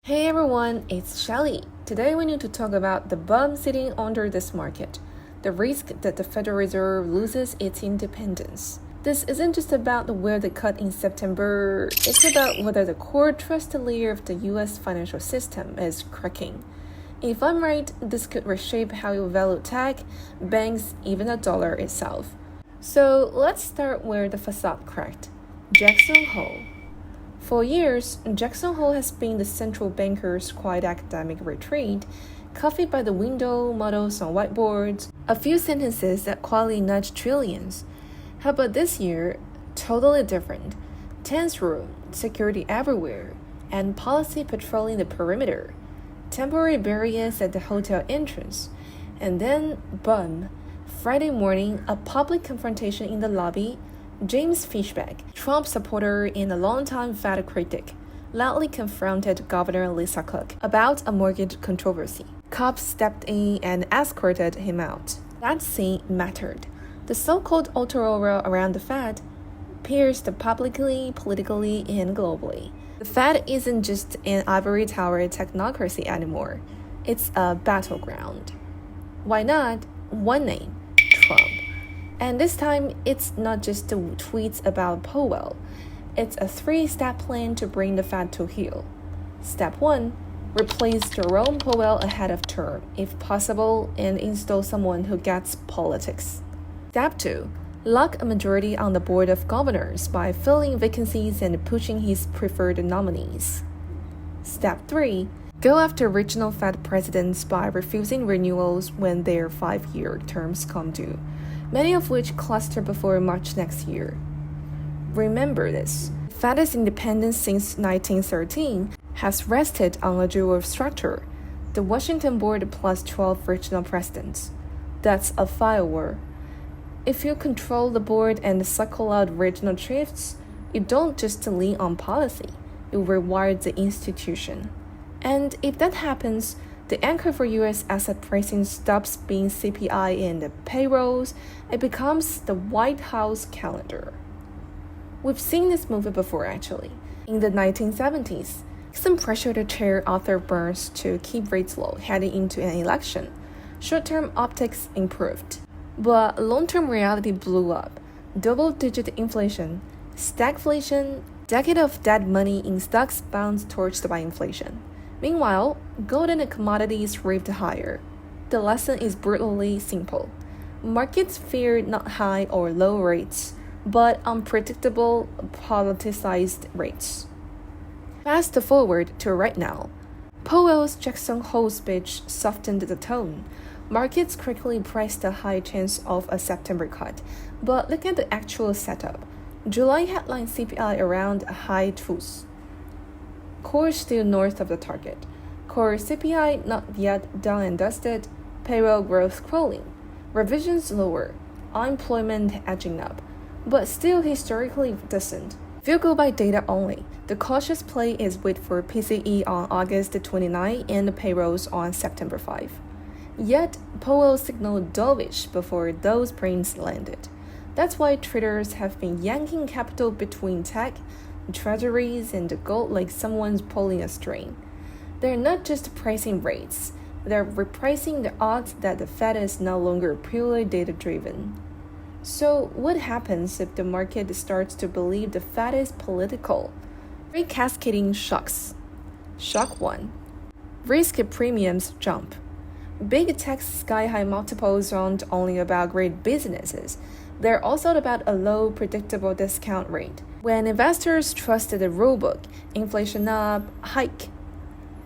Hey everyone, it's Shelly. Today we need to talk about the bum sitting under this market, the risk that the Federal Reserve loses its independence. This isn't just about where they cut in September, it's about whether the core trusted layer of the US financial system is cracking. If I'm right, this could reshape how you value tech, banks, even the dollar itself. So let's start where the facade cracked. Jackson Hole. For years, Jackson Hole has been the central banker's quiet academic retreat, coffee by the window, models on whiteboards, a few sentences that quietly nudge trillions. How about this year? Totally different. Tense room, security everywhere, and policy patrolling the perimeter. Temporary barriers at the hotel entrance. And then, boom, Friday morning, a public confrontation in the lobby. James Fishback, Trump supporter and a longtime Fed critic, loudly confronted Governor Lisa Cook about a mortgage controversy. Cops stepped in and escorted him out. That scene mattered. The so-called aurora around the Fed pierced publicly, politically, and globally. The Fed isn't just an ivory tower technocracy anymore. It's a battleground. Why not? One name, Trump. And this time, it's not just the tweets about Powell. It's a three-step plan to bring the Fed to heel. Step 1. Replace Jerome Powell ahead of term, if possible, and install someone who gets politics. Step 2. Lock a majority on the Board of Governors by filling vacancies and pushing his preferred nominees. Step 3. Go after regional Fed presidents by refusing renewals when their 5-year terms come due, many of which cluster before March next year. Remember this, Fed's independence since 1913 has rested on a dual structure, the Washington board plus 12 regional presidents. That's a file war. If you control the board and suckle out regional chiefs, you don't just lean on policy, you reward the institution. And if that happens, the anchor for U.S. asset pricing stops being CPI and the payrolls, it becomes the White House calendar. We've seen this movie before actually. In the 1970s, Nixon pressured the chair Arthur Burns to keep rates low heading into an election. Short-term optics improved, but long-term reality blew up. Double-digit inflation, stagflation, decade of dead money in stocks bounds torched by inflation. Meanwhile, gold and commodities raved higher. The lesson is brutally simple. Markets fear not high or low rates, but unpredictable, politicized rates. Fast forward to right now. Powell's Jackson Hole speech softened the tone. Markets quickly priced a high chance of a September cut, but look at the actual setup. July headline CPI around high twos. Core still north of the target. Core CPI not yet done and dusted. Payroll growth crawling. Revisions lower. Unemployment edging up. But still historically decent. If you go by data only, the cautious play is wait for PCE on August 29 and payrolls on September 5. Yet, Powell signaled dovish before those prints landed. That's why traders have been yanking capital between tech, treasuries, and the gold like someone's pulling a string. They're not just pricing rates, they're repricing the odds that the Fed is no longer purely data-driven. So what happens if the market starts to believe the Fed is political? 3 cascading shocks. Shock 1. Risk premiums jump. Big tech sky-high multiples aren't only about great businesses, they're also about a low, predictable discount rate. When investors trusted the rulebook, inflation up, hike,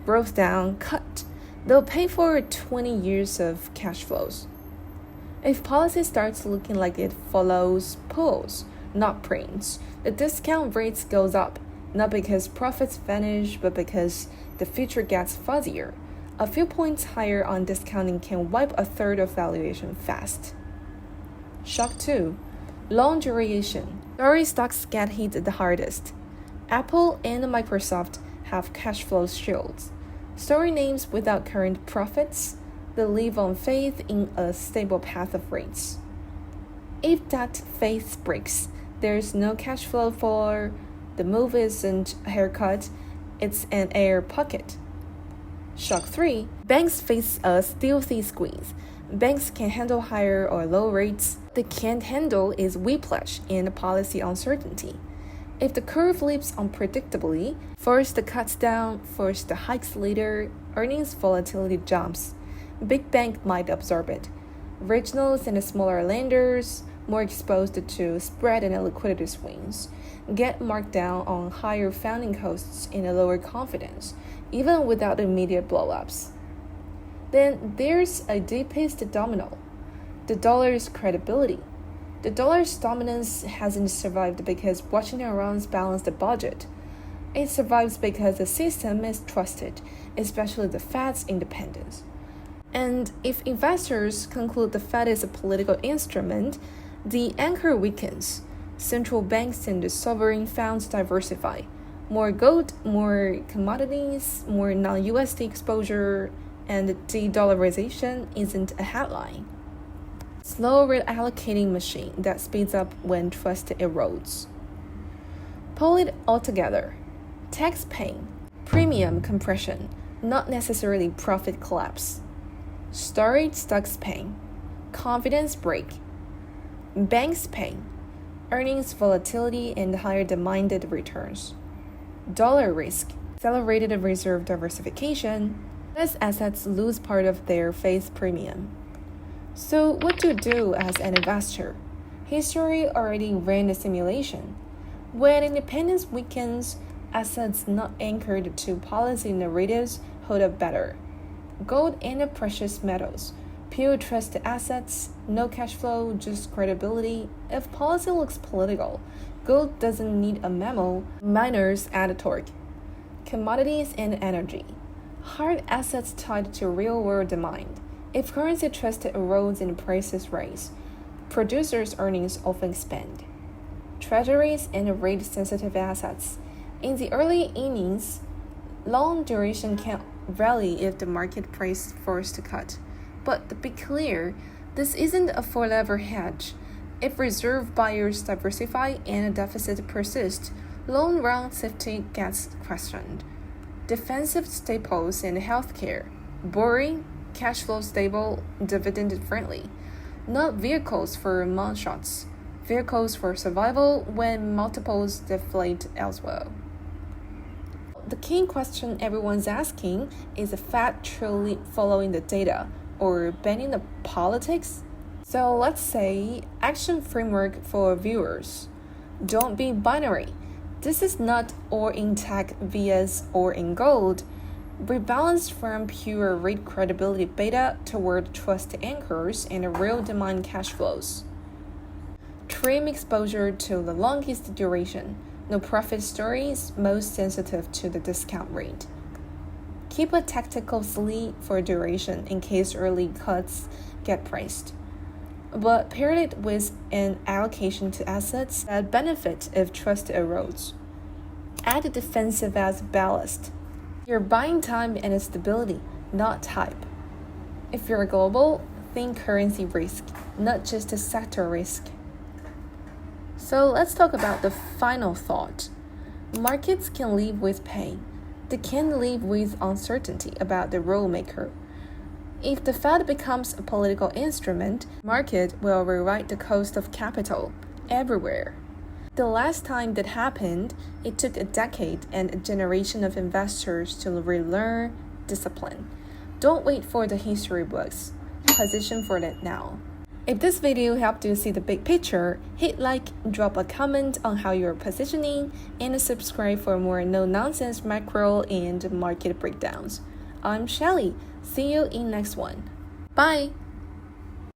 growth down, cut, they'll pay for 20 years of cash flows. If policy starts looking like it follows pulls, not prints, the discount rates goes up, not because profits vanish, but because the future gets fuzzier. A few points higher on discounting can wipe a third of valuation fast. Shock 2. Long duration. Story stocks get hit the hardest. Apple and Microsoft have cash flow shields. Story names without current profits, they live on faith in a stable path of rates. If that faith breaks, there's no cash flow for the move isn't a haircut, it's an air pocket. Shock 3. Banks face a stealthy squeeze. Banks can handle higher or low rates. They can't handle is whiplash and policy uncertainty. If the curve leaps unpredictably, first the cuts down, first the hikes later, earnings volatility jumps. Big bank might absorb it. Regionals and the smaller lenders, more exposed to spread and liquidity swings, get marked down on higher funding costs and a lower confidence, even without immediate blowups. Then there's a deepest domino, the dollar's credibility. The dollar's dominance hasn't survived because Washington runs balanced budget. It survives because the system is trusted, especially the Fed's independence. And if investors conclude the Fed is a political instrument, the anchor weakens. Central banks and the sovereign funds diversify. More gold, more commodities, more non-USD exposure, and de-dollarization isn't a headline. Slow reallocating machine that speeds up when trust erodes. Pull it all together. Tax paying, premium compression, not necessarily profit collapse. Storage stocks paying, confidence break. Banks paying, earnings volatility and higher demanded returns. Dollar risk, accelerated reserve diversification, as assets lose part of their face premium. So what to do as an investor? History already ran a simulation. When independence weakens, assets not anchored to policy narratives hold up better. Gold and precious metals, pure trust assets, no cash flow, just credibility. If policy looks political, gold doesn't need a memo, miners add torque. Commodities and energy, hard assets tied to real-world demand. If currency trust erodes and prices rise, producers' earnings often expand. Treasuries and rate-sensitive assets. In the early innings, long duration can rally if the market price forced to cut. But to be clear, this isn't a forever hedge. If reserve buyers diversify and a deficit persists, long-run safety gets questioned. Defensive staples in healthcare, boring, cash flow stable, dividend-friendly. Not vehicles for moonshots, vehicles for survival when multiples deflate elsewhere. The key question everyone's asking is the Fed truly following the data or bending the politics? So let's say action framework for viewers. Don't be binary. This is not or in tech vs or in gold. Rebalance from pure rate credibility beta toward trust anchors and real demand cash flows. Trim exposure to the longest duration. No profit stories, most sensitive to the discount rate. Keep a tactical sleeve for duration in case early cuts get priced. But pair it with an allocation to assets that benefit if trust erodes. Add defensive as ballast. You're buying time and stability, not hype. If you're global, think currency risk, not just a sector risk. So let's talk about the final thought. Markets can live with pain. They can live with uncertainty about the rule maker. If the Fed becomes a political instrument, the market will rewrite the cost of capital everywhere. The last time that happened, it took a decade and a generation of investors to relearn discipline. Don't wait for the history books. Position for it now. If this video helped you see the big picture, hit like, drop a comment on how you're positioning, and subscribe for more no-nonsense macro and market breakdowns. I'm Shelly. See you in next one. Bye!